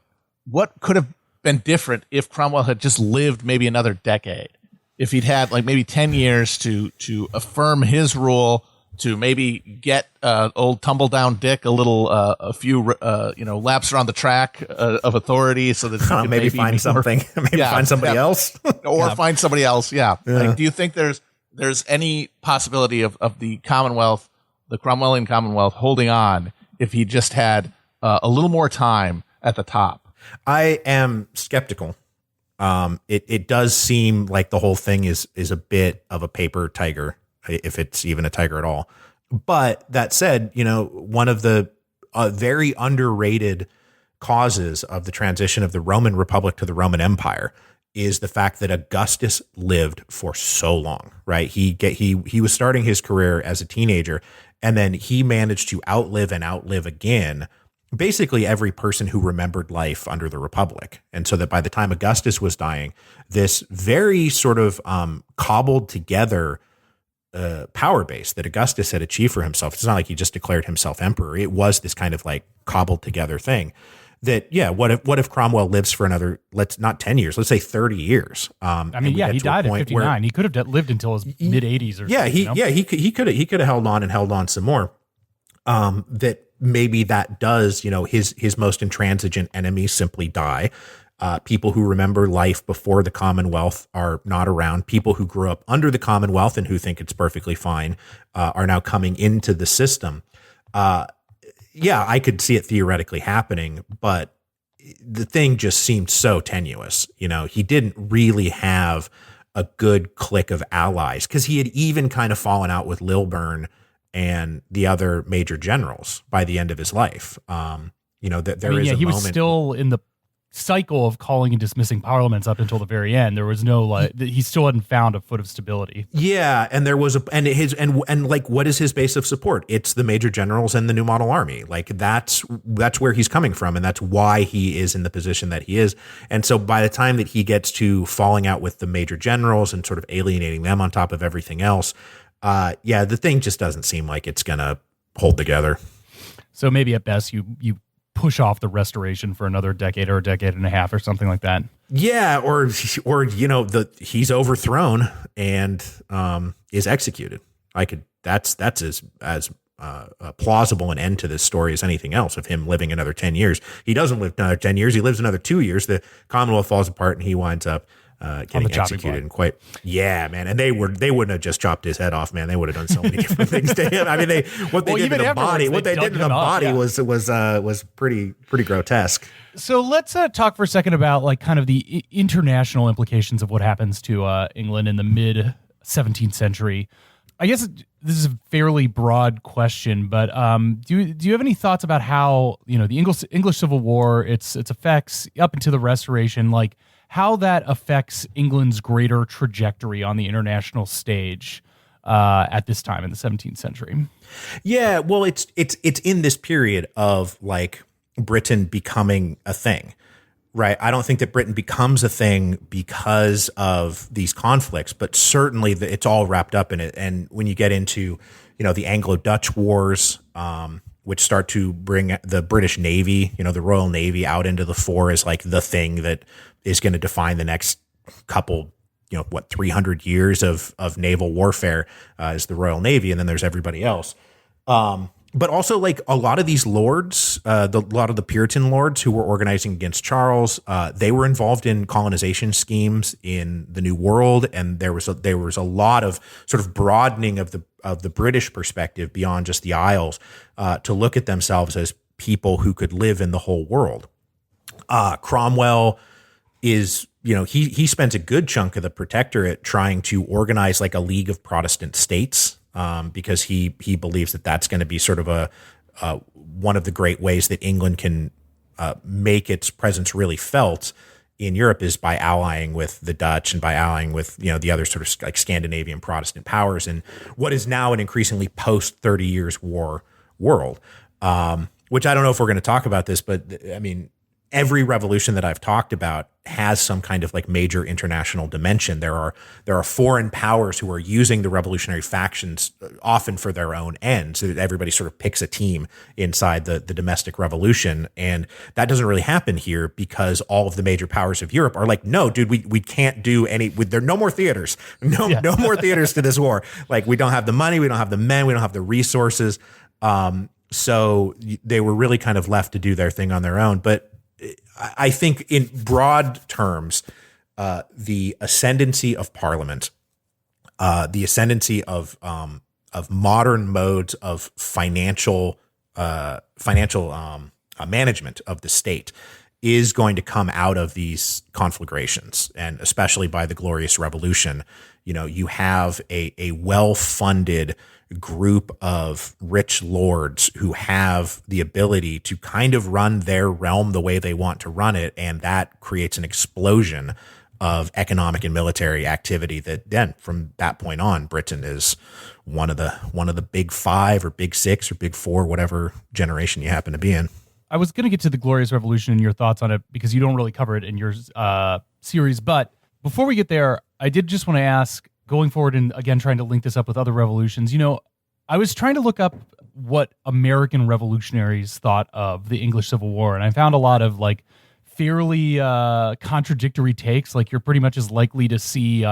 what could have been different if Cromwell had just lived maybe another decade. If he'd had like maybe 10 years to affirm his rule, to maybe get old tumble down Dick a few laps around the track of authority, so that he could maybe find something, find somebody else, or find somebody else. Yeah. Like, do you think there's any possibility of the Commonwealth, the Cromwellian Commonwealth, holding on if he just had a little more time at the top? I am skeptical. It does seem like the whole thing is a bit of a paper tiger, if it's even a tiger at all. But that said, one of the very underrated causes of the transition of the Roman Republic to the Roman Empire is the fact that Augustus lived for so long, right? He was starting his career as a teenager, and then he managed to outlive again basically every person who remembered life under the Republic. And so that by the time Augustus was dying, this very sort of cobbled together power base that Augustus had achieved for himself. It's not like he just declared himself emperor. It was this kind of like cobbled together thing that, what if Cromwell lives for another, not 10 years, let's say 30 years. He died at 59. He could have lived until his mid 80s or something. He could have held on some more. That maybe that does, his most intransigent enemies simply die. People who remember life before the Commonwealth are not around. People who grew up under the Commonwealth and who think it's perfectly fine are now coming into the system. I could see it theoretically happening, but the thing just seemed so tenuous. He didn't really have a good clique of allies because he had even kind of fallen out with Lilburn and the other major generals by the end of his life. He was still in the cycle of calling and dismissing parliaments up until the very end. There was no he still hadn't found a foot of stability. Yeah, and there was what is his base of support? It's the major generals and the New Model Army. Like that's where he's coming from, and that's why he is in the position that he is. And so by the time that he gets to falling out with the major generals and sort of alienating them on top of everything else, the thing just doesn't seem like it's gonna hold together. So maybe at best you push off the restoration for another decade or a decade and a half or something like that. Yeah, or he's overthrown and is executed. That's as plausible an end to this story as anything else of him living another 10 years. He doesn't live another 10 years. He lives another 2 years. The Commonwealth falls apart and he winds up getting executed. And they wouldn't have just chopped his head off, man. They would have done so many different things to him. I mean, what they did to the body was pretty grotesque. So let's talk for a second about like kind of the international implications of what happens to England in the mid 17th century. I guess this is a fairly broad question, but do you have any thoughts about how the English Civil War, its effects up into the Restoration, like how that affects England's greater trajectory on the international stage at this time in the 17th century? Yeah, well, it's in this period of like Britain becoming a thing, right? I don't think that Britain becomes a thing because of these conflicts, but certainly it's all wrapped up in it. And when you get into, the Anglo-Dutch wars, which start to bring the British Navy, the Royal Navy out into the fore as like the thing that is going to define the next couple, 300 years of naval warfare is the Royal Navy. And then there's everybody else. But also like a lot of these lords, a lot of the Puritan lords who were organizing against Charles, they were involved in colonization schemes in the New World. And there was a lot of sort of broadening of the British perspective beyond just the Isles to look at themselves as people who could live in the whole world. Cromwell is, he spends a good chunk of the Protectorate trying to organize like a League of Protestant States. Because he believes that that's going to be sort of one of the great ways that England can make its presence really felt in Europe is by allying with the Dutch and by allying with, the other sort of like Scandinavian Protestant powers in what is now an increasingly post 30 years war world. Which I don't know if we're going to talk about this, but I mean, every revolution that I've talked about has some kind of like major international dimension. There are foreign powers who are using the revolutionary factions often for their own ends. Everybody sort of picks a team inside the domestic revolution. And that doesn't really happen here because all of the major powers of Europe are like, no, dude, we can't do there are no more theaters, no more theaters to this war. Like we don't have the money, we don't have the men, we don't have the resources. So they were really kind of left to do their thing on their own. But I think in broad terms, the ascendancy of Parliament, the ascendancy of modern modes of financial management of the state is going to come out of these conflagrations, and especially by the Glorious Revolution. You have a well-funded group of rich lords who have the ability to kind of run their realm the way they want to run it, and that creates an explosion of economic and military activity that then from that point on, Britain is one of the big five or big six or big four, whatever generation you happen to be in. I was going to get to the Glorious Revolution and your thoughts on it because you don't really cover it in your series. But before we get there, I did just want to ask, going forward and again trying to link this up with other revolutions, I was trying to look up what American revolutionaries thought of the English Civil War, and I found a lot of like fairly contradictory takes. Like you're pretty much as likely to see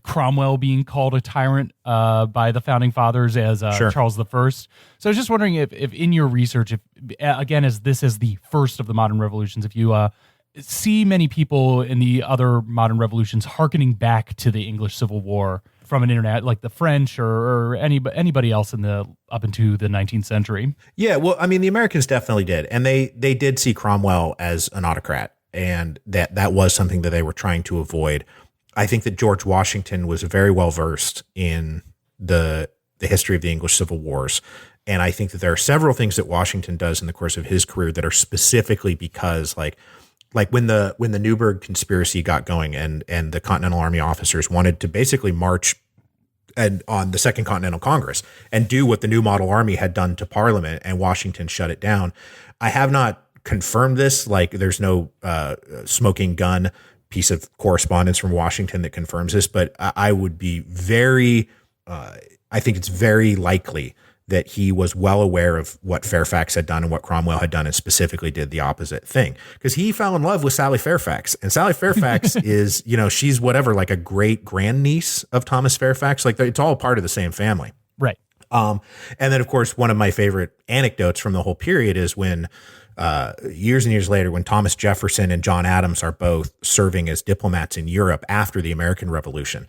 Cromwell being called a tyrant by the founding fathers as Sure. Charles I. So I was just wondering if in your research, if again, as this is the first of the modern revolutions, if you see many people in the other modern revolutions hearkening back to the English Civil War from an internet, like the French or anybody else in the up into the 19th century. Yeah, well, I mean, the Americans definitely did, and they did see Cromwell as an autocrat, and that was something that they were trying to avoid. I think that George Washington was very well versed in the history of the English Civil Wars. And I think that there are several things that Washington does in the course of his career that are specifically because like when the Newburgh conspiracy got going and the Continental Army officers wanted to basically march on the Second Continental Congress and do what the New Model Army had done to Parliament, and Washington shut it down. I have not confirmed this. Like there's no smoking gun piece of correspondence from Washington that confirms this, but I would be I think it's very likely that he was well aware of what Fairfax had done and what Cromwell had done, and specifically did the opposite thing. Because he fell in love with Sally Fairfax. And Sally Fairfax is, she's whatever, like a great grandniece of Thomas Fairfax. Like it's all part of the same family. Right. And then, of course, one of my favorite anecdotes from the whole period is when years and years later, when Thomas Jefferson and John Adams are both serving as diplomats in Europe after the American Revolution,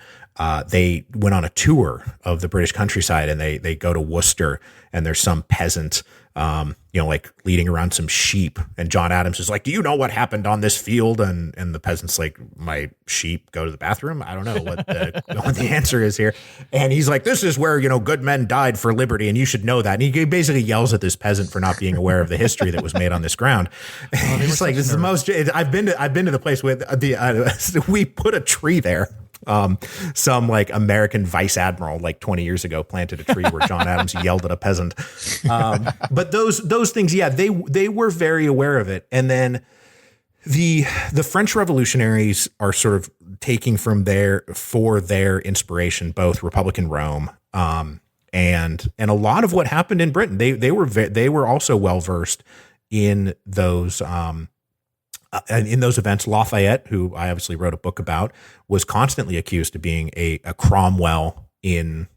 they went on a tour of the British countryside, and they go to Worcester, and there's some peasant, like leading around some sheep. And John Adams is like, "Do you know what happened on this field?" And the peasant's like, "My sheep go to the bathroom. I don't know what the answer is here." And he's like, "This is where, good men died for liberty, and you should know that." And he basically yells at this peasant for not being aware of the history that was made on this ground. He's like, "This is the most, I've been to the place with we put a tree there." Some like American vice admiral like 20 years ago planted a tree where John Adams yelled at a peasant. But those things, yeah, they were very aware of it. And then the French revolutionaries are sort of taking from for their inspiration, both Republican Rome, and a lot of what happened in Britain. They were also well versed in those, in those events. Lafayette, who I obviously wrote a book about, was constantly accused of being a Cromwell in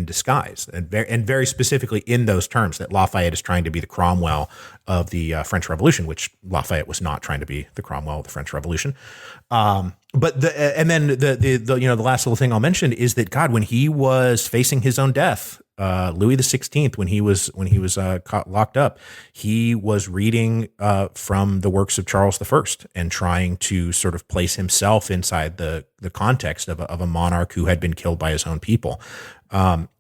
disguise, and very specifically in those terms, that Lafayette is trying to be the Cromwell of the French Revolution, which Lafayette was not trying to be the Cromwell of the French Revolution. But the last little thing I'll mention is that, God, when he was facing his own death, Louis XVI, when he was locked up, he was reading from the works of Charles I and trying to sort of place himself inside the context of a monarch who had been killed by his own people.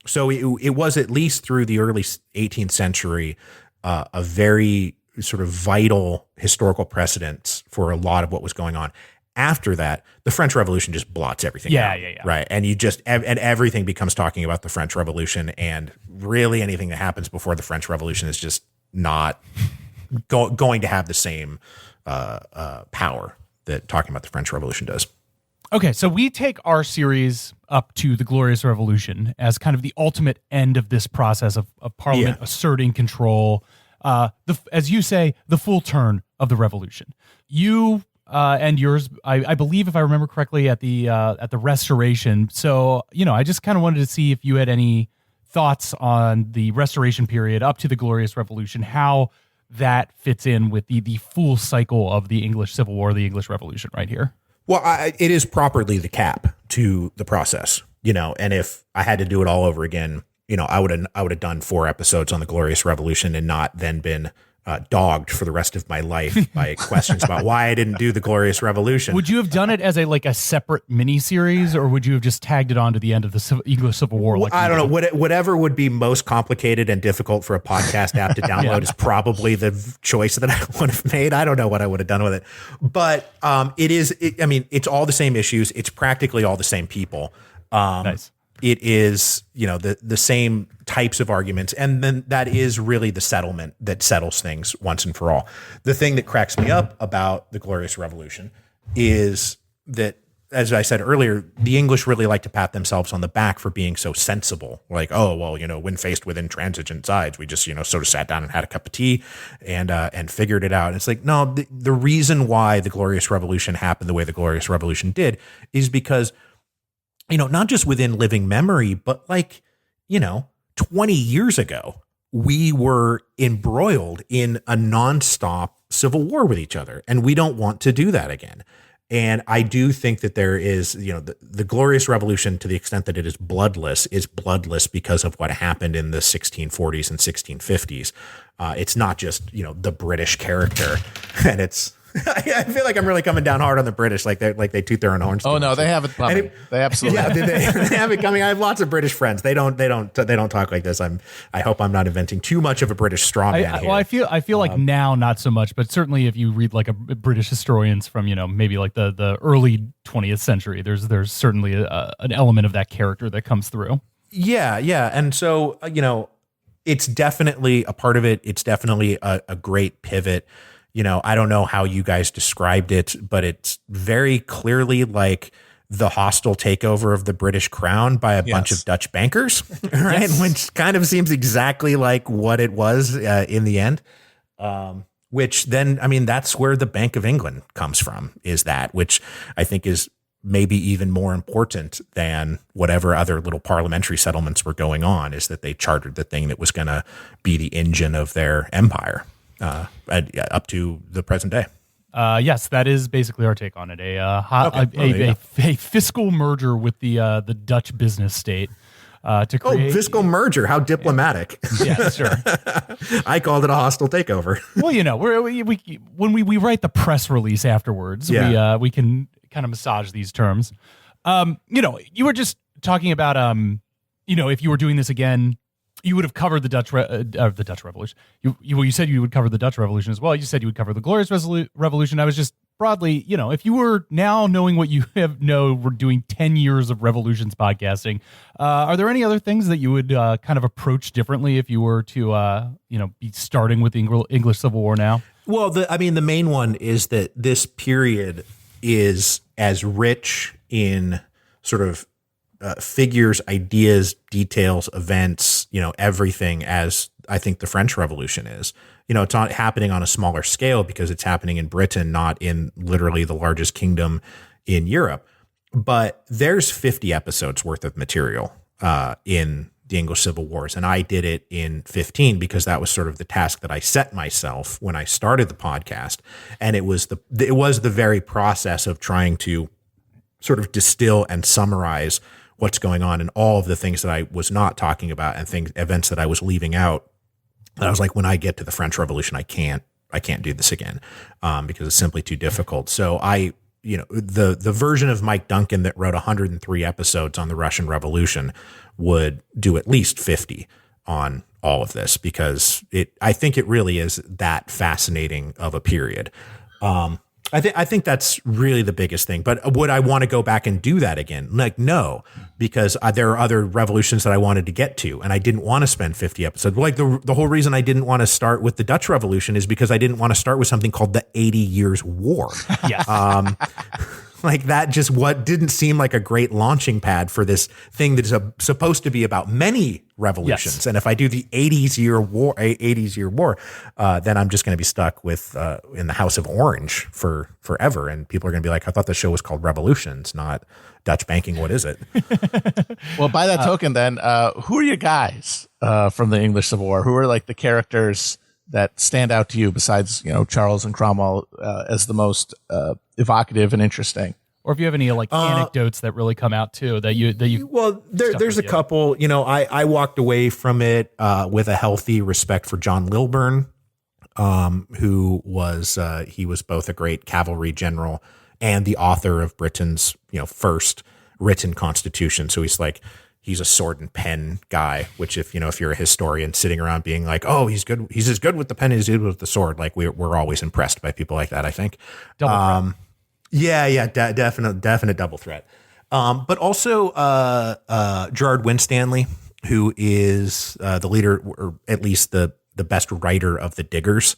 So it was, at least through the early 18th century, a very sort of vital historical precedent for a lot of what was going on. after that, the French Revolution just blots everything out. Yeah. Right. And and everything becomes talking about the French Revolution, and really anything that happens before the French Revolution is just not going to have the same power that talking about the French Revolution does. Okay, so we take our series up to the Glorious Revolution as kind of the ultimate end of this process of Parliament asserting control. As you say, the full turn of the revolution. You and yours, I believe, if I remember correctly, at the Restoration. So, I just kind of wanted to see if you had any thoughts on the Restoration period up to the Glorious Revolution, how that fits in with the full cycle of the English Civil War, the English Revolution right here. Well, it is properly the cap to the process, and if I had to do it all over again, I would have done 4 episodes on the Glorious Revolution and not then been dogged for the rest of my life by questions about why I didn't do the Glorious Revolution. Would you have done it as a separate miniseries, or would you have just tagged it on to the end of the English Civil War? I don't know. Whatever would be most complicated and difficult for a podcast app to download is probably the choice that I would have made. I don't know what I would have done with it, but it's all the same issues. It's practically all the same people. Nice. It is, the same types of arguments. And then that is really the settlement that settles things once and for all. The thing that cracks me up about the Glorious Revolution is that, as I said earlier, the English really like to pat themselves on the back for being so sensible. Like, oh, well, when faced with intransigent sides, we just, sort of sat down and had a cup of tea and figured it out. And it's like, no, the reason why the Glorious Revolution happened the way the Glorious Revolution did is because, not just within living memory, but 20 years ago, we were embroiled in a nonstop civil war with each other, and we don't want to do that again. And I do think that there is, the Glorious Revolution, to the extent that it is bloodless because of what happened in the 1640s and 1650s. It's not just, the British character, and it's, I feel like I'm really coming down hard on the British, like they toot their own horns. Oh no, they have it coming. They absolutely they have it coming. I have lots of British friends. They don't talk like this. I hope I'm not inventing too much of a British strongman here. Well, I feel like now not so much, but certainly if you read a British historians from maybe the early 20th century, there's certainly an element of that character that comes through. Yeah, and so it's definitely a part of it. It's definitely a great pivot. I don't know how you guys described it, but it's very clearly like the hostile takeover of the British crown by a bunch of Dutch bankers, right? Yes. Which kind of seems exactly like what it was in the end. Which then, that's where the Bank of England comes from, is that, which I think is maybe even more important than whatever other little parliamentary settlements were going on, is that they chartered the thing that was going to be the engine of their empire. Up to the present day. Yes, that is basically our take on it. A fiscal merger with the Dutch business state to create. Oh, fiscal merger! How diplomatic. Yeah, sure. I called it a hostile takeover. Well, when we write the press release afterwards, we can kind of massage these terms. You were just talking about if you were doing this again, you would have covered the Dutch Revolution. You said you would cover the Dutch Revolution as well. You said you would cover the Glorious Revolution. I was just broadly, if you were now knowing what you we're doing 10 years of revolutions podcasting, are there any other things that you would kind of approach differently if you were to, be starting with the English Civil War now? Well, the main one is that this period is as rich in sort of figures, ideas, details, events, everything as I think the French Revolution is. It's not happening on a smaller scale because it's happening in Britain, not in literally the largest kingdom in Europe. But there's 50 episodes worth of material in the English Civil Wars. And I did it in 15 because that was sort of the task that I set myself when I started the podcast. And it was the very process of trying to sort of distill and summarize what's going on and all of the things that I was not talking about and events that I was leaving out. And I was like, when I get to the French Revolution, I can't do this again because it's simply too difficult. So the version of Mike Duncan that wrote 103 episodes on the Russian Revolution would do at least 50 on all of this because I think it really is that fascinating of a period. I think that's really the biggest thing. But would I want to go back and do that again? Like, no, because there are other revolutions that I wanted to get to, and I didn't want to spend 50 episodes. Like the whole reason I didn't want to start with the Dutch Revolution is because I didn't want to start with something called the 80 Years' War. Yes. Like that just didn't seem like a great launching pad for this thing that is supposed to be about many revolutions. Yes. And if I do the 80s year war, then I'm just going to be stuck with in the House of Orange for forever. And people are going to be like, I thought the show was called Revolutions, not Dutch Banking. What is it? Well, by that token, then, who are you guys from the English Civil War? Who are like the characters that stand out to you besides, Charles and Cromwell as the most evocative and interesting? Or if you have any like anecdotes that really come out too that you well, there's a couple. I walked away from it with a healthy respect for John Lilburn, who was he was both a great cavalry general and the author of Britain's first written constitution. So he's a sword and pen guy, which if you're a historian sitting around being like, oh, he's good, he's as good with the pen as he is with the sword. Like we're always impressed by people like that, I think. double threat. Definite double threat. But also Gerard Winstanley, who is the leader, or at least the best writer of the Diggers,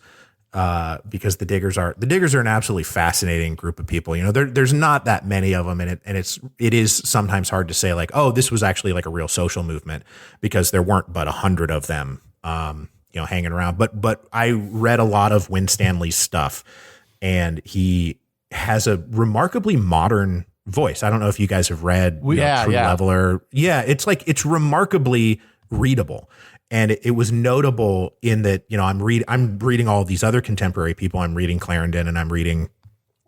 because the Diggers are an absolutely fascinating group of people. There's not that many of them, and it is sometimes hard to say like, oh, this was actually like a real social movement, because there weren't but 100 of them, hanging around. But I read a lot of Winstanley's stuff, and he has a remarkably modern voice. I don't know if you guys have read True Leveler. Yeah, it's remarkably readable. And it was notable in that, I'm reading all of these other contemporary people. I'm reading Clarendon and I'm reading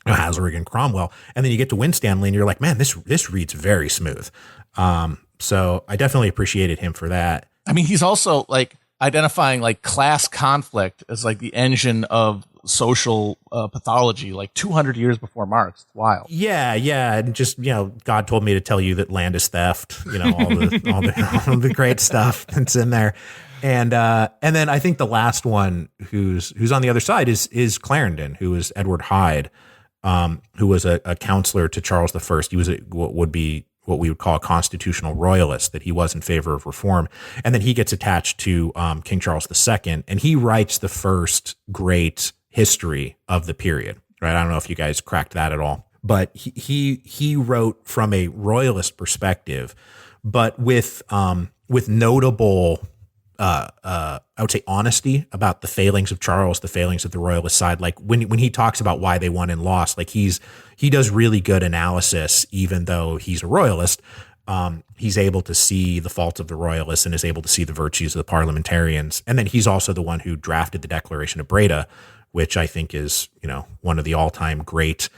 Hazelrig and Cromwell. And then you get to Winstanley and you're like, man, this reads very smooth. So I definitely appreciated him for that. I mean, he's also like identifying like class conflict as like the engine of social pathology, like 200 years before Marx. It's wild. Yeah. And just, God told me to tell you that land is theft, all the great stuff that's in there. And then I think the last one who's on the other side is Clarendon, who is Edward Hyde, who was a counselor to Charles I. He was what we would call a constitutional royalist, that he was in favor of reform. And then he gets attached to King Charles II, and he writes the first great history of the period, right? I don't know if you guys cracked that at all, but he wrote from a royalist perspective, but with notable, I would say, honesty about the failings of Charles, the failings of the royalist side. Like when he talks about why they won and lost, like he does really good analysis, even though he's a royalist. He's able to see the faults of the royalists and is able to see the virtues of the parliamentarians. And then he's also the one who drafted the Declaration of Breda, which I think is, one of the all-time great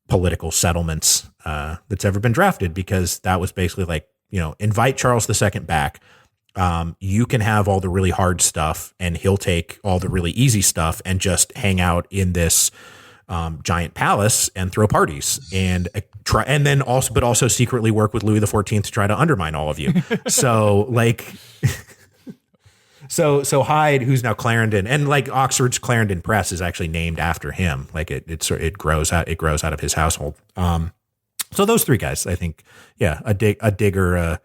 political settlements that's ever been drafted, because that was basically like, invite Charles II back. You can have all the really hard stuff and he'll take all the really easy stuff and just hang out in this giant palace and throw parties and also secretly work with Louis XIV to try to undermine all of you. So like, so Hyde, who's now Clarendon, and like Oxford's Clarendon Press is actually named after him. Like it grows out of his household. So those three guys, I think, a digger,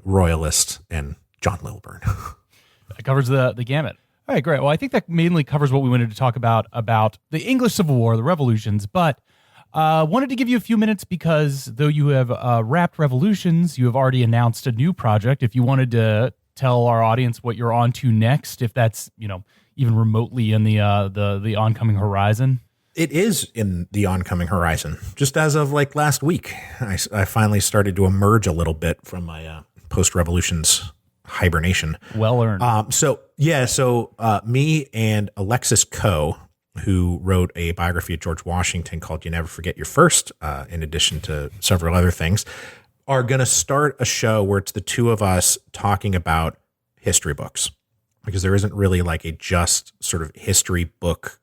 royalist, and John Lilburn. That covers the gamut. All right, great. Well, I think that mainly covers what we wanted to talk about the English Civil War, the revolutions, but wanted to give you a few minutes because though you have wrapped revolutions, you have already announced a new project. If you wanted to tell our audience what you're on to next, if that's, even remotely in the oncoming horizon. It is in the oncoming horizon. Just as of like last week, I finally started to emerge a little bit from my post-revolutions hibernation. Well earned. So me and Alexis Coe, who wrote a biography of George Washington called You Never Forget Your First, in addition to several other things, are going to start a show where it's the two of us talking about history books, because there isn't really like a just sort of history book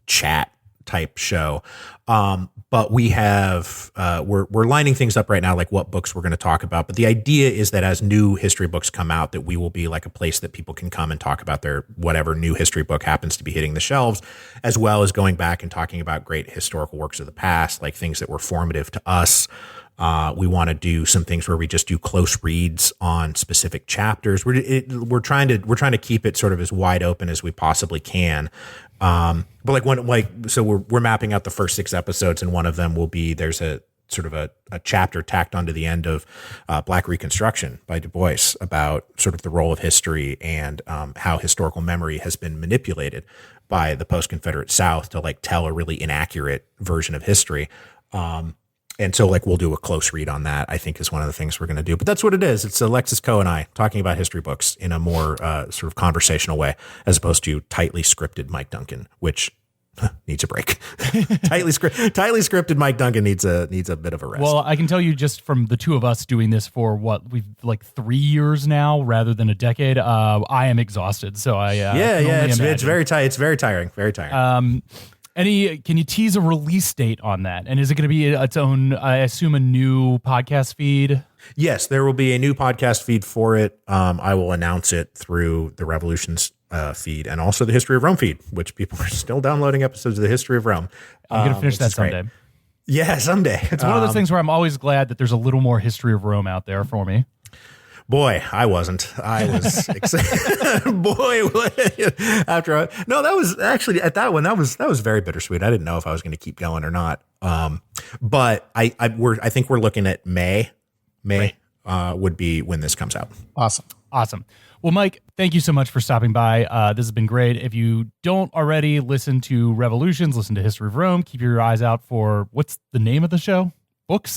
chat type show. But we have we're lining things up right now, like what books we're going to talk about. But the idea is that as new history books come out, that we will be like a place that people can come and talk about their whatever new history book happens to be hitting the shelves, as well as going back and talking about great historical works of the past, like things that were formative to us. We want to do some things where we just do close reads on specific chapters. We're trying to keep it sort of as wide open as we possibly can. But so we're mapping out the first 6 episodes, and one of them will be there's a sort of a chapter tacked onto the end of Black Reconstruction by Du Bois about sort of the role of history and how historical memory has been manipulated by the post-Confederate South to like tell a really inaccurate version of history. And so like we'll do a close read on that, I think is one of the things we're going to do. But that's what it is. It's Alexis Coe and I talking about history books in a more sort of conversational way, as opposed to tightly scripted Mike Duncan, which needs a break. tightly scripted Mike Duncan needs a bit of a rest. Well, I can tell you just from the two of us doing this for we've like 3 years now rather than a decade. I am exhausted. So it's very tight. It's very tiring. Very tiring. Can you tease a release date on that? And is it going to be its own, I assume, a new podcast feed? Yes, there will be a new podcast feed for it. I will announce it through the Revolutions feed and also the History of Rome feed, which people are still downloading episodes of the History of Rome. I'm going to finish that someday. Great. Yeah, someday. It's one of those things where I'm always glad that there's a little more History of Rome out there for me. Boy, I wasn't. I was excited. Boy, that was actually at that one. That was very bittersweet. I didn't know if I was going to keep going or not. But I think we're looking at May. May would be when this comes out. Awesome. Well, Mike, thank you so much for stopping by. This has been great. If you don't already listen to Revolutions, listen to History of Rome. Keep your eyes out for what's the name of the show?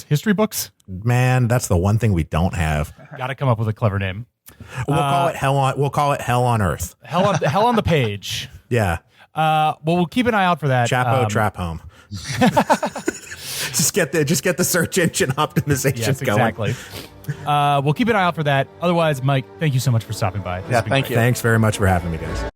History books. Man, that's the one thing we don't have. Got to come up with a clever name. We'll call it Hell on Earth. Hell on the page. Yeah. Well, we'll keep an eye out for that. Chapo Trap Home. just get the search engine optimization going. Exactly. We'll keep an eye out for that. Otherwise, Mike, thank you so much for stopping by. Thank you. Thanks very much for having me, guys.